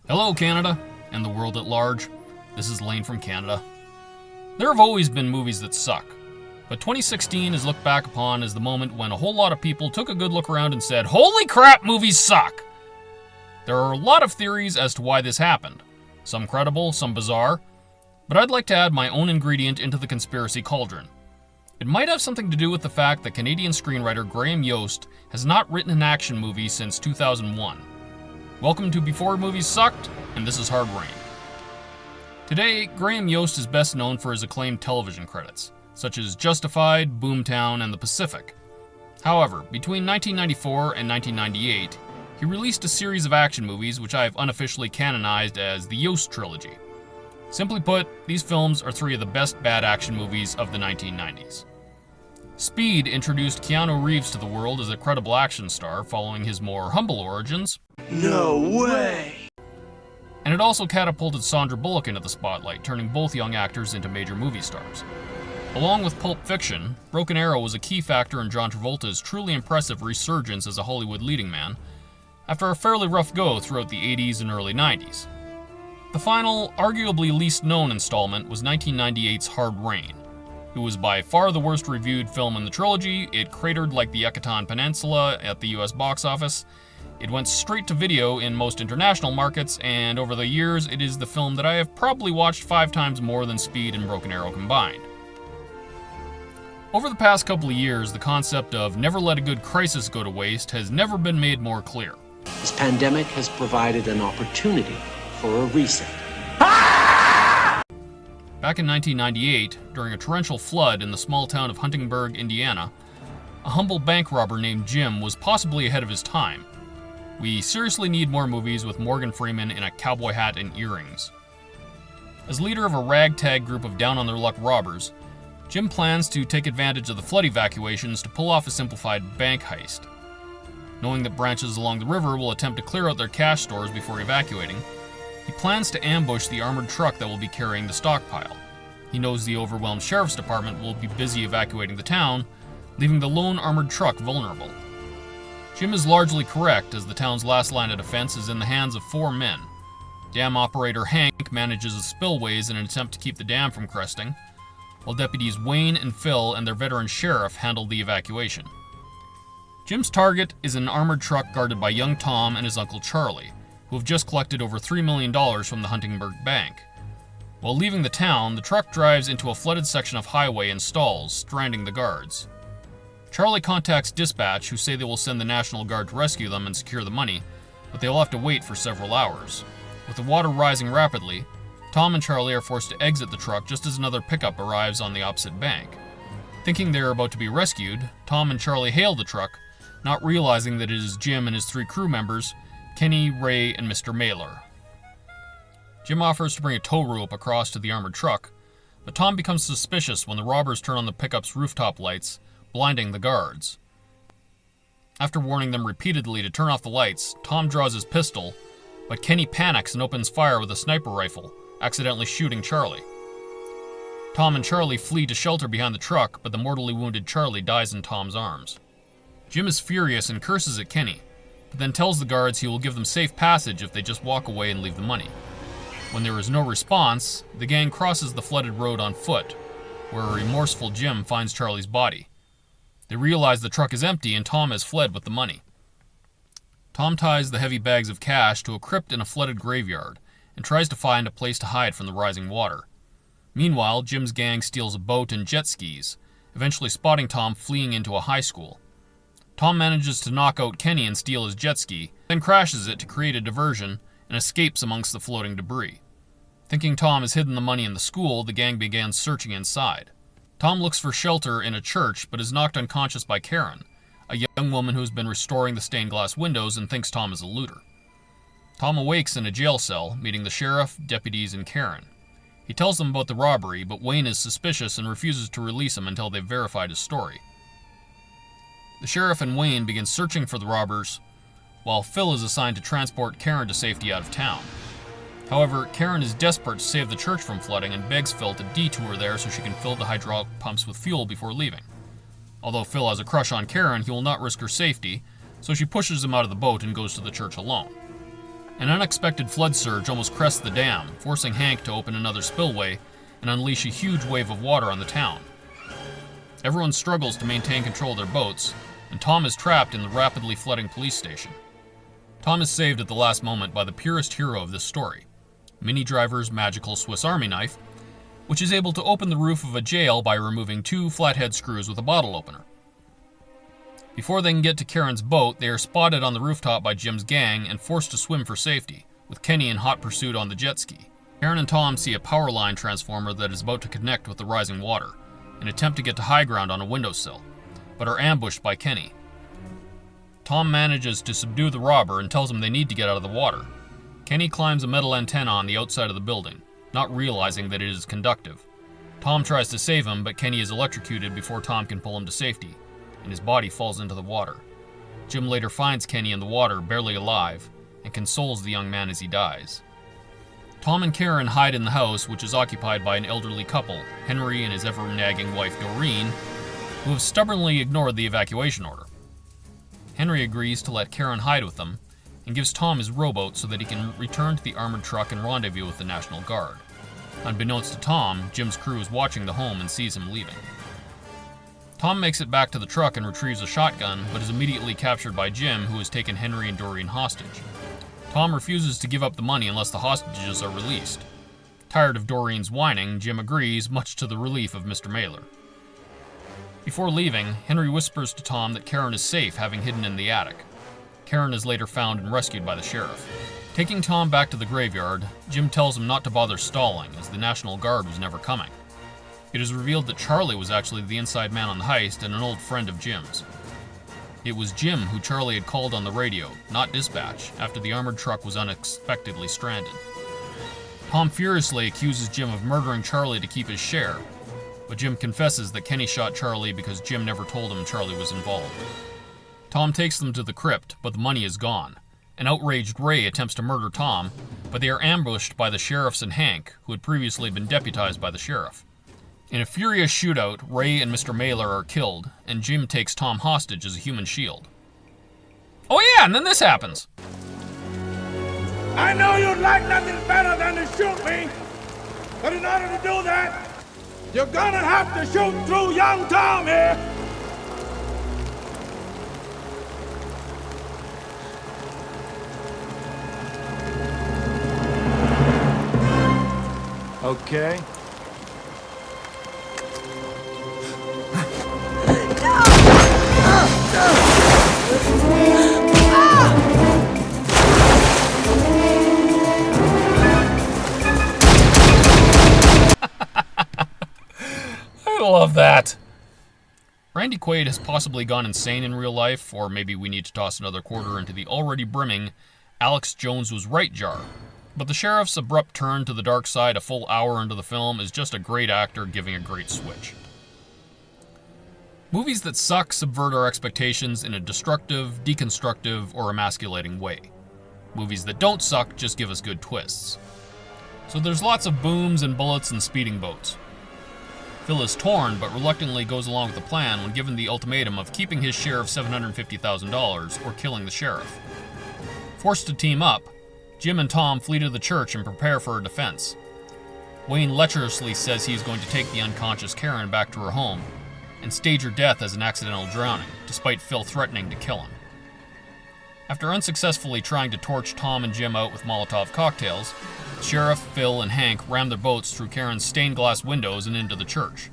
Hello, Canada, and the world at large. This is Lane from Canada. There have always been movies that suck, but 2016 is looked back upon as the moment when a whole lot of people took a good look around and said, "Holy crap, movies suck!" There are a lot of theories as to why this happened, some credible, some bizarre, but I'd like to add my own ingredient into the conspiracy cauldron. It might have something to do with the fact that Canadian screenwriter Graham Yost has not written an action movie since 2001. Welcome to Before Movies Sucked, and this is Hard Rain. Today, Graham Yost is best known for his acclaimed television credits, such as Justified, Boomtown, and The Pacific. However, between 1994 and 1998, he released a series of action movies which I have unofficially canonized as the Yost Trilogy. Simply put, these films are three of the best bad action movies of the 1990s. Speed introduced Keanu Reeves to the world as a credible action star following his more humble origins. No way! And it also catapulted Sandra Bullock into the spotlight, turning both young actors into major movie stars. Along with Pulp Fiction, Broken Arrow was a key factor in John Travolta's truly impressive resurgence as a Hollywood leading man, after a fairly rough go throughout the 80s and early 90s. The final, arguably least known installment was 1998's Hard Rain. It was by far the worst reviewed film in the trilogy. It cratered like the Yucatan Peninsula at the US box office. It went straight to video in most international markets, and over the years, it is the film that I have probably watched 5 times more than Speed and Broken Arrow combined. Over the past couple of years, the concept of never let a good crisis go to waste has never been made more clear. This pandemic has provided an opportunity for a reset. Back in 1998, during a torrential flood in the small town of Huntingburg, Indiana, a humble bank robber named Jim was possibly ahead of his time. We seriously need more movies with Morgan Freeman in a cowboy hat and earrings. As leader of a ragtag group of down-on-their-luck robbers, Jim plans to take advantage of the flood evacuations to pull off a simplified bank heist. Knowing that branches along the river will attempt to clear out their cash stores before evacuating, he plans to ambush the armored truck that will be carrying the stockpile. He knows the overwhelmed sheriff's department will be busy evacuating the town, leaving the lone armored truck vulnerable. Jim is largely correct, as the town's last line of defense is in the hands of 4 men. Dam operator Hank manages the spillways in an attempt to keep the dam from cresting, while deputies Wayne and Phil and their veteran sheriff handle the evacuation. Jim's target is an armored truck guarded by young Tom and his uncle Charlie, who have just collected over $3 million from the Huntingburg Bank. While leaving the town, the truck drives into a flooded section of highway and stalls, stranding the guards. Charlie contacts dispatch, who say they will send the National Guard to rescue them and secure the money, but they will have to wait for several hours. With the water rising rapidly, Tom and Charlie are forced to exit the truck just as another pickup arrives on the opposite bank. Thinking they are about to be rescued, Tom and Charlie hail the truck, not realizing that it is Jim and his 3 crew members, Kenny, Ray, and Mr. Mailer. Jim offers to bring a tow rope across to the armored truck, but Tom becomes suspicious when the robbers turn on the pickup's rooftop lights, blinding the guards. After warning them repeatedly to turn off the lights, Tom draws his pistol, but Kenny panics and opens fire with a sniper rifle, accidentally shooting Charlie. Tom and Charlie flee to shelter behind the truck, but the mortally wounded Charlie dies in Tom's arms. Jim is furious and curses at Kenny, but then tells the guards he will give them safe passage if they just walk away and leave the money. When there is no response, the gang crosses the flooded road on foot, where a remorseful Jim finds Charlie's body. They realize the truck is empty and Tom has fled with the money. Tom ties the heavy bags of cash to a crypt in a flooded graveyard and tries to find a place to hide from the rising water. Meanwhile, Jim's gang steals a boat and jet skis, eventually spotting Tom fleeing into a high school. Tom manages to knock out Kenny and steal his jet ski, then crashes it to create a diversion and escapes amongst the floating debris. Thinking Tom has hidden the money in the school, the gang begins searching inside. Tom looks for shelter in a church, but is knocked unconscious by Karen, a young woman who has been restoring the stained glass windows and thinks Tom is a looter. Tom awakes in a jail cell, meeting the sheriff, deputies, and Karen. He tells them about the robbery, but Wayne is suspicious and refuses to release him until they've verified his story. The sheriff and Wayne begin searching for the robbers, while Phil is assigned to transport Karen to safety out of town. However, Karen is desperate to save the church from flooding and begs Phil to detour there so she can fill the hydraulic pumps with fuel before leaving. Although Phil has a crush on Karen, he will not risk her safety, so she pushes him out of the boat and goes to the church alone. An unexpected flood surge almost crests the dam, forcing Hank to open another spillway and unleash a huge wave of water on the town. Everyone struggles to maintain control of their boats, and Tom is trapped in the rapidly flooding police station. Tom is saved at the last moment by the purest hero of this story, Minnie Driver's magical Swiss Army knife, which is able to open the roof of a jail by removing 2 flathead screws with a bottle opener. Before they can get to Karen's boat, they are spotted on the rooftop by Jim's gang and forced to swim for safety, with Kenny in hot pursuit on the jet ski. Karen and Tom see a power line transformer that is about to connect with the rising water, and attempt to get to high ground on a windowsill, but are ambushed by Kenny. Tom manages to subdue the robber and tells him they need to get out of the water. Kenny climbs a metal antenna on the outside of the building, not realizing that it is conductive. Tom tries to save him, but Kenny is electrocuted before Tom can pull him to safety, and his body falls into the water. Jim later finds Kenny in the water, barely alive, and consoles the young man as he dies. Tom and Karen hide in the house, which is occupied by an elderly couple, Henry and his ever-nagging wife Doreen, who have stubbornly ignored the evacuation order. Henry agrees to let Karen hide with them, and gives Tom his rowboat so that he can return to the armored truck and rendezvous with the National Guard. Unbeknownst to Tom, Jim's crew is watching the home and sees him leaving. Tom makes it back to the truck and retrieves a shotgun, but is immediately captured by Jim, who has taken Henry and Doreen hostage. Tom refuses to give up the money unless the hostages are released. Tired of Doreen's whining, Jim agrees, much to the relief of Mr. Mailer. Before leaving, Henry whispers to Tom that Karen is safe, having hidden in the attic. Karen is later found and rescued by the sheriff. Taking Tom back to the graveyard, Jim tells him not to bother stalling, as the National Guard was never coming. It is revealed that Charlie was actually the inside man on the heist and an old friend of Jim's. It was Jim who Charlie had called on the radio, not dispatch, after the armored truck was unexpectedly stranded. Tom furiously accuses Jim of murdering Charlie to keep his share, but Jim confesses that Kenny shot Charlie because Jim never told him Charlie was involved. Tom takes them to the crypt, but the money is gone. An outraged Ray attempts to murder Tom, but they are ambushed by the sheriffs and Hank, who had previously been deputized by the sheriff. In a furious shootout, Ray and Mr. Mailer are killed, and Jim takes Tom hostage as a human shield. Oh yeah, and then this happens. I know you'd like nothing better than to shoot me, but in order to do that, you're gonna have to shoot through young Tom here. Okay. I love that. Randy Quaid has possibly gone insane in real life, or maybe we need to toss another quarter into the already brimming Alex Jones was right jar. But the sheriff's abrupt turn to the dark side a full hour into the film is just a great actor giving a great switch. Movies that suck subvert our expectations in a destructive, deconstructive, or emasculating way. Movies that don't suck just give us good twists. So there's lots of booms and bullets and speeding boats. Phil is torn, but reluctantly goes along with the plan when given the ultimatum of keeping his share of $750,000 or killing the sheriff. Forced to team up, Jim and Tom flee to the church and prepare for a defense. Wayne lecherously says he's going to take the unconscious Karen back to her home and stage her death as an accidental drowning, despite Phil threatening to kill him. After unsuccessfully trying to torch Tom and Jim out with Molotov cocktails, Sheriff, Phil, and Hank ram their boats through Karen's stained glass windows and into the church.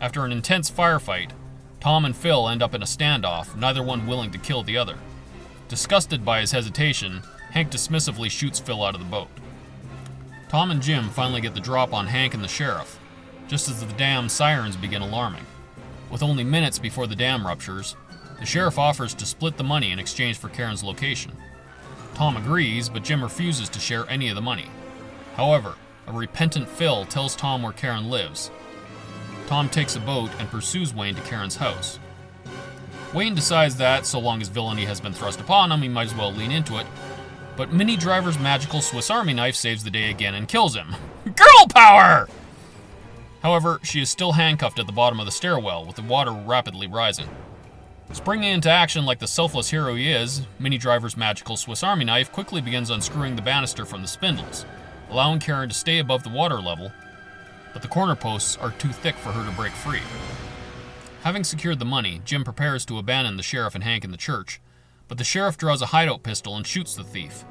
After an intense firefight, Tom and Phil end up in a standoff, neither one willing to kill the other. Disgusted by his hesitation, Hank dismissively shoots Phil out of the boat. Tom and Jim finally get the drop on Hank and the sheriff, just as the dam sirens begin alarming. With only minutes before the dam ruptures, the sheriff offers to split the money in exchange for Karen's location. Tom agrees, but Jim refuses to share any of the money. However, a repentant Phil tells Tom where Karen lives. Tom takes a boat and pursues Wayne to Karen's house. Wayne decides that, so long as villainy has been thrust upon him, he might as well lean into it, but Minnie Driver's magical Swiss Army knife saves the day again and kills him. Girl power! However, she is still handcuffed at the bottom of the stairwell, with the water rapidly rising. Springing into action like the selfless hero he is, Minnie Driver's magical Swiss Army knife quickly begins unscrewing the banister from the spindles, allowing Karen to stay above the water level, but the corner posts are too thick for her to break free. Having secured the money, Jim prepares to abandon the sheriff and Hank in the church, but the sheriff draws a hideout pistol and shoots the thief.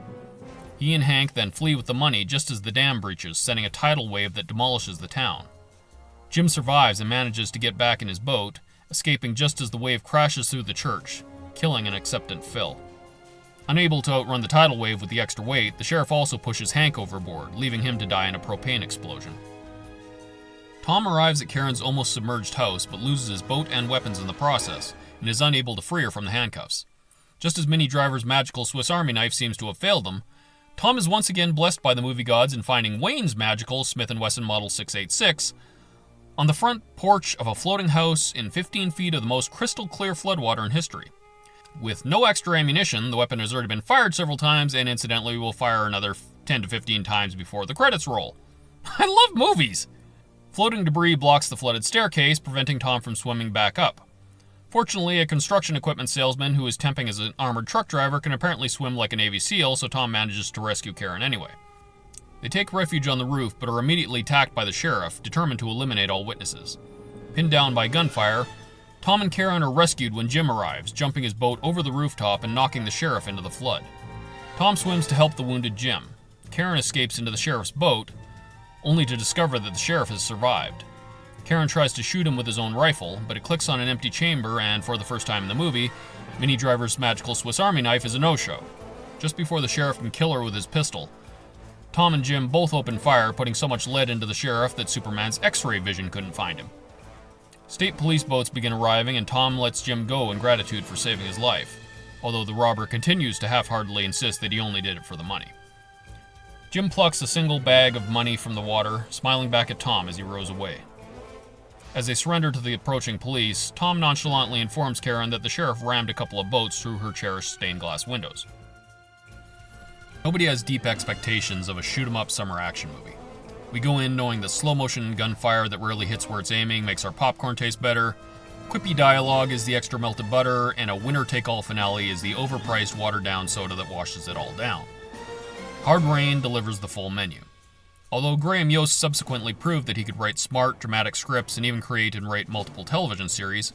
He and Hank then flee with the money just as the dam breaches, sending a tidal wave that demolishes the town. Jim survives and manages to get back in his boat, escaping just as the wave crashes through the church, killing an acceptant Phil. Unable to outrun the tidal wave with the extra weight, the sheriff also pushes Hank overboard, leaving him to die in a propane explosion. Tom arrives at Karen's almost submerged house, but loses his boat and weapons in the process, and is unable to free her from the handcuffs. Just as Minnie Driver's magical Swiss Army knife seems to have failed him, Tom is once again blessed by the movie gods in finding Wayne's magical Smith & Wesson Model 686 on the front porch of a floating house in 15 feet of the most crystal clear floodwater in history. With no extra ammunition, the weapon has already been fired several times, and incidentally will fire another 10 to 15 times before the credits roll. I love movies! Floating debris blocks the flooded staircase, preventing Tom from swimming back up. Fortunately, a construction equipment salesman who is temping as an armored truck driver can apparently swim like a Navy SEAL, so Tom manages to rescue Karen anyway. They take refuge on the roof, but are immediately attacked by the sheriff, determined to eliminate all witnesses. Pinned down by gunfire, Tom and Karen are rescued when Jim arrives, jumping his boat over the rooftop and knocking the sheriff into the flood. Tom swims to help the wounded Jim. Karen escapes into the sheriff's boat, only to discover that the sheriff has survived. Karen tries to shoot him with his own rifle, but it clicks on an empty chamber, and for the first time in the movie, Minnie Driver's magical Swiss Army knife is a no-show. Just before the sheriff can kill her with his pistol, Tom and Jim both open fire, putting so much lead into the sheriff that Superman's X-ray vision couldn't find him. State police boats begin arriving, and Tom lets Jim go in gratitude for saving his life, although the robber continues to half-heartedly insist that he only did it for the money. Jim plucks a single bag of money from the water, smiling back at Tom as he rows away. As they surrender to the approaching police, Tom nonchalantly informs Karen that the sheriff rammed a couple of boats through her cherished stained glass windows. Nobody has deep expectations of a shoot-'em-up summer action movie. We go in knowing that slow-motion gunfire that rarely hits where it's aiming makes our popcorn taste better, quippy dialogue is the extra melted butter, and a winner-take-all finale is the overpriced, watered-down soda that washes it all down. Hard Rain delivers the full menu. Although Graham Yost subsequently proved that he could write smart, dramatic scripts and even create and write multiple television series,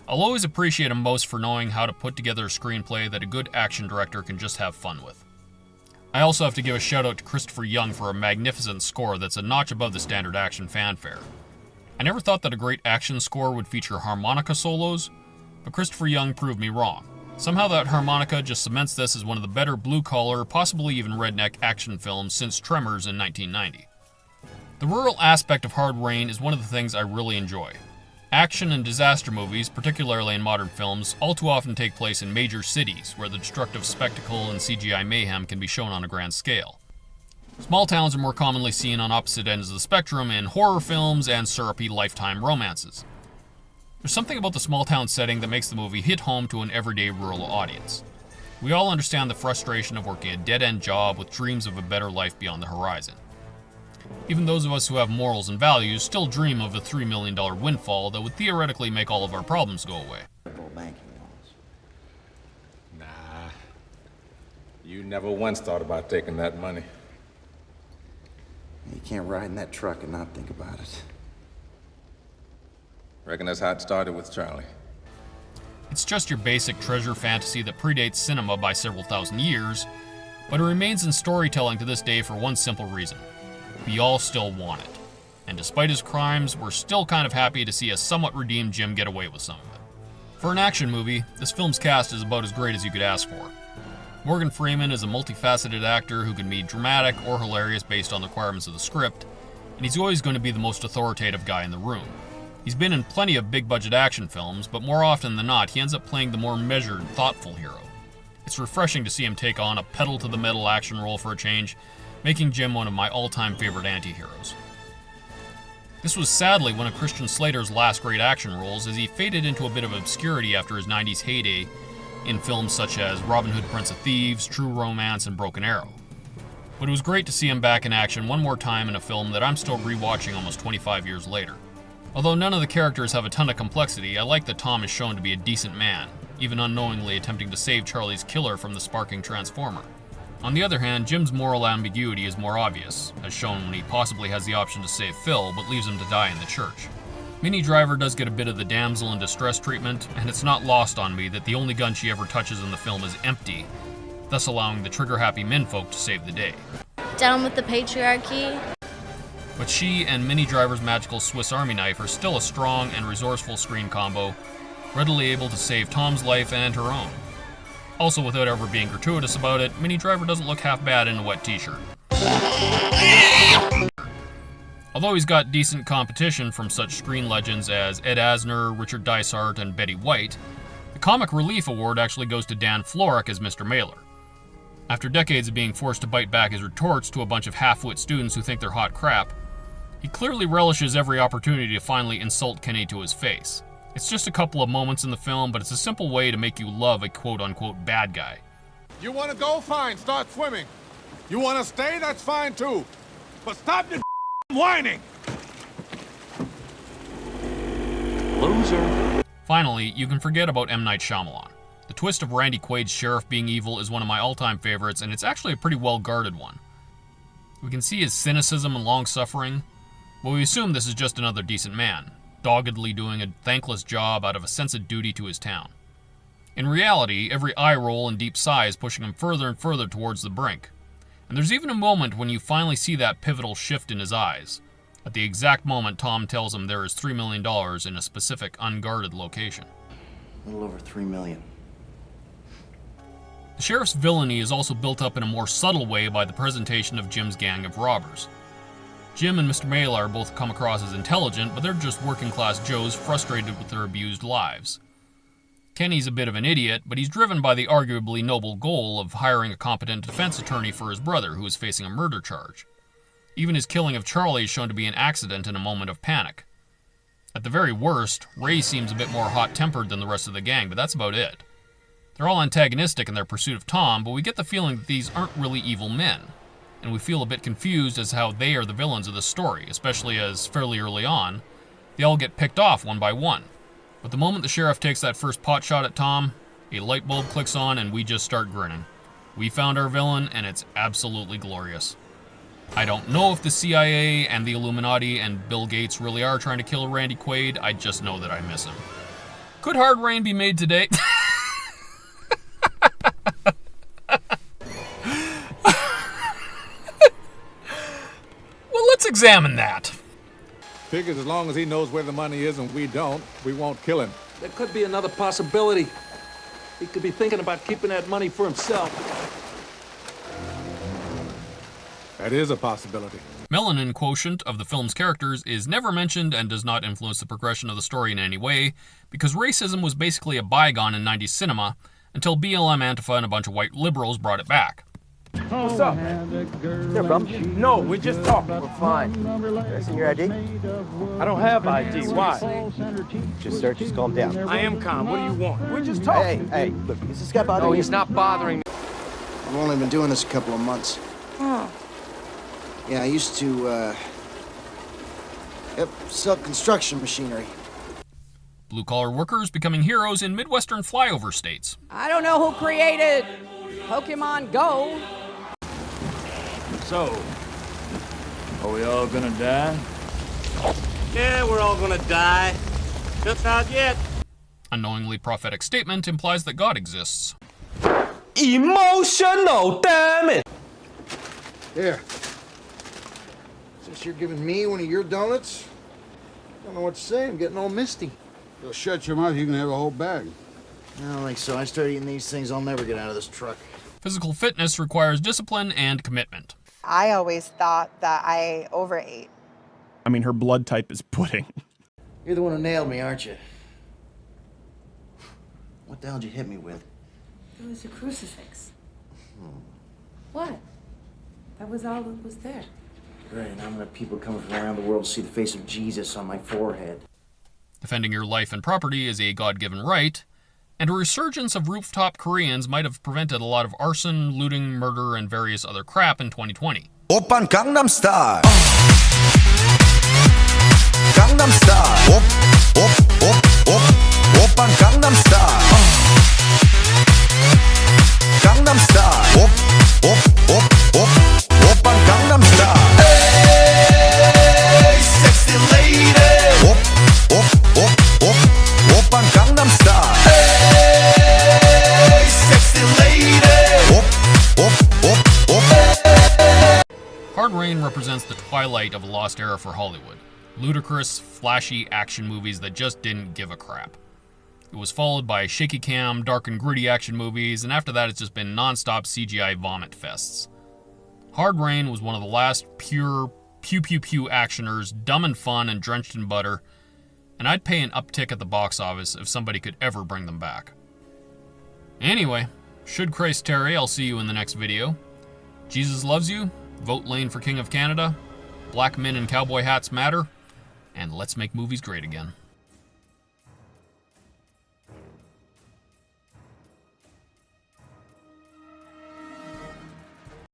I'll always appreciate him most for knowing how to put together a screenplay that a good action director can just have fun with. I also have to give a shout out to Christopher Young for a magnificent score that's a notch above the standard action fanfare. I never thought that a great action score would feature harmonica solos, but Christopher Young proved me wrong. Somehow that harmonica just cements this as one of the better blue-collar, possibly even redneck action films since Tremors in 1990. The rural aspect of Hard Rain is one of the things I really enjoy. Action and disaster movies, particularly in modern films, all too often take place in major cities where the destructive spectacle and CGI mayhem can be shown on a grand scale. Small towns are more commonly seen on opposite ends of the spectrum in horror films and syrupy Lifetime romances. There's something about the small town setting that makes the movie hit home to an everyday rural audience. We all understand the frustration of working a dead-end job with dreams of a better life beyond the horizon. Even those of us who have morals and values still dream of a $3 million windfall that would theoretically make all of our problems go away. Nah. You never once thought about taking that money. You can't ride in that truck and not think about it. Reckon that's how it started with Charlie. It's just your basic treasure fantasy that predates cinema by several thousand years, but it remains in storytelling to this day for one simple reason. We all still want it. And despite his crimes, we're still kind of happy to see a somewhat redeemed Jim get away with some of it. For an action movie, this film's cast is about as great as you could ask for. Morgan Freeman is a multifaceted actor who can be dramatic or hilarious based on the requirements of the script, and he's always going to be the most authoritative guy in the room. He's been in plenty of big-budget action films, but more often than not, he ends up playing the more measured, thoughtful hero. It's refreshing to see him take on a pedal-to-the-metal action role for a change, making Jim one of my all-time favorite anti-heroes. This was sadly one of Christian Slater's last great action roles, as he faded into a bit of obscurity after his 90s heyday in films such as Robin Hood, Prince of Thieves, True Romance, and Broken Arrow. But it was great to see him back in action one more time in a film that I'm still rewatching almost 25 years later. Although none of the characters have a ton of complexity, I like that Tom is shown to be a decent man, even unknowingly attempting to save Charlie's killer from the sparking transformer. On the other hand, Jim's moral ambiguity is more obvious, as shown when he possibly has the option to save Phil, but leaves him to die in the church. Minnie Driver does get a bit of the damsel in distress treatment, and it's not lost on me that the only gun she ever touches in the film is empty, thus allowing the trigger-happy menfolk to save the day. Down with the patriarchy. But she and Minnie Driver's magical Swiss Army knife are still a strong and resourceful screen combo, readily able to save Tom's life and her own. Also, without ever being gratuitous about it, Minnie Driver doesn't look half bad in a wet t-shirt. Although he's got decent competition from such screen legends as Ed Asner, Richard Dysart, and Betty White, the Comic Relief Award actually goes to Dan Florek as Mr. Mailer. After decades of being forced to bite back his retorts to a bunch of half-wit students who think they're hot crap, he clearly relishes every opportunity to finally insult Kenny to his face. It's just a couple of moments in the film, but it's a simple way to make you love a quote-unquote bad guy. You want to go? Fine, start swimming. You want to stay? That's fine too. But stop your whining. Loser. Finally, you can forget about M. Night Shyamalan. The twist of Randy Quaid's sheriff being evil is one of my all-time favorites, and it's actually a pretty well-guarded one. We can see his cynicism and long-suffering, but we assume this is just another decent man, doggedly doing a thankless job out of a sense of duty to his town. In reality, every eye roll and deep sigh is pushing him further and further towards the brink. And there's even a moment when you finally see that pivotal shift in his eyes, at the exact moment Tom tells him there is $3 million in a specific unguarded location. A little over $3 million. The sheriff's villainy is also built up in a more subtle way by the presentation of Jim's gang of robbers. Jim and Mr. Mailer both come across as intelligent, but they're just working-class Joes frustrated with their abused lives. Kenny's a bit of an idiot, but he's driven by the arguably noble goal of hiring a competent defense attorney for his brother, who is facing a murder charge. Even his killing of Charlie is shown to be an accident in a moment of panic. At the very worst, Ray seems a bit more hot-tempered than the rest of the gang, but that's about it. They're all antagonistic in their pursuit of Tom, but we get the feeling that these aren't really evil men, and we feel a bit confused as to how they are the villains of this story, especially as, fairly early on, they all get picked off one by one. But the moment the sheriff takes that first pot shot at Tom, a light bulb clicks on and we just start grinning. We found our villain, and it's absolutely glorious. I don't know if the CIA and the Illuminati and Bill Gates really are trying to kill Randy Quaid, I just know that I miss him. Could hard rain be made today? Let's examine that. Figures as long as he knows where the money is and we don't, we won't kill him. There could be another possibility. He could be thinking about keeping that money for himself. That is a possibility. Melanin quotient of the film's characters is never mentioned and does not influence the progression of the story in any way, because racism was basically a bygone in 90s cinema until BLM Antifa and a bunch of white liberals brought it back. What's up? Yeah, bro. No, we're just talking. We're fine. Can I see your ID? I don't have ID. Why? Just search. Just calm down. I am calm. What do you want? We're just talking. Hey, look, is this guy bothering you? No, he's not bothering me. I've only been doing this a couple of months. Oh. Yeah, I used to, sell construction machinery. Blue-collar workers becoming heroes in Midwestern flyover states. I don't know who created Pokemon Go. So, are we all gonna die? Yeah, we're all gonna die. Just not yet. Unknowingly prophetic statement implies that God exists. Emotional, damn it! Here. Since you're giving me one of your donuts, I don't know what to say. I'm getting all misty. You'll shut your mouth, you can have a whole bag. I don't think so. I start eating these things, I'll never get out of this truck. Physical fitness requires discipline and commitment. I always thought that I overate. I mean, her blood type is pudding. You're the one who nailed me, aren't you? What the hell did you hit me with? It was a crucifix. What? That was all that was there. Great, and I'm gonna have people coming from around the world to see the face of Jesus on my forehead. Defending your life and property is a God-given right, and a resurgence of rooftop Koreans might have prevented a lot of arson, looting, murder, and various other crap in 2020. Oppan Gangnam Style. Gangnam Style. Oppan Gangnam Style. Gangnam Style. Op, op, op, op. Oppa Gangnam Style. Hey, sexy lady. Op, op, op, op. Oppa Gangnam Style. Hey, sexy lady. Op, op, op, op. Hard Rain represents the twilight of a lost era for Hollywood. Ludicrous, flashy action movies that just didn't give a crap. It was followed by shaky cam, dark and gritty action movies, and after that it's just been non-stop CGI vomit fests. Hard Rain was one of the last pure pew-pew-pew actioners, dumb and fun and drenched in butter, and I'd pay an uptick at the box office if somebody could ever bring them back. Anyway, should Christ tarry, I'll see you in the next video. Jesus loves you, vote Lane for King of Canada, black men in cowboy hats matter, and let's make movies great again.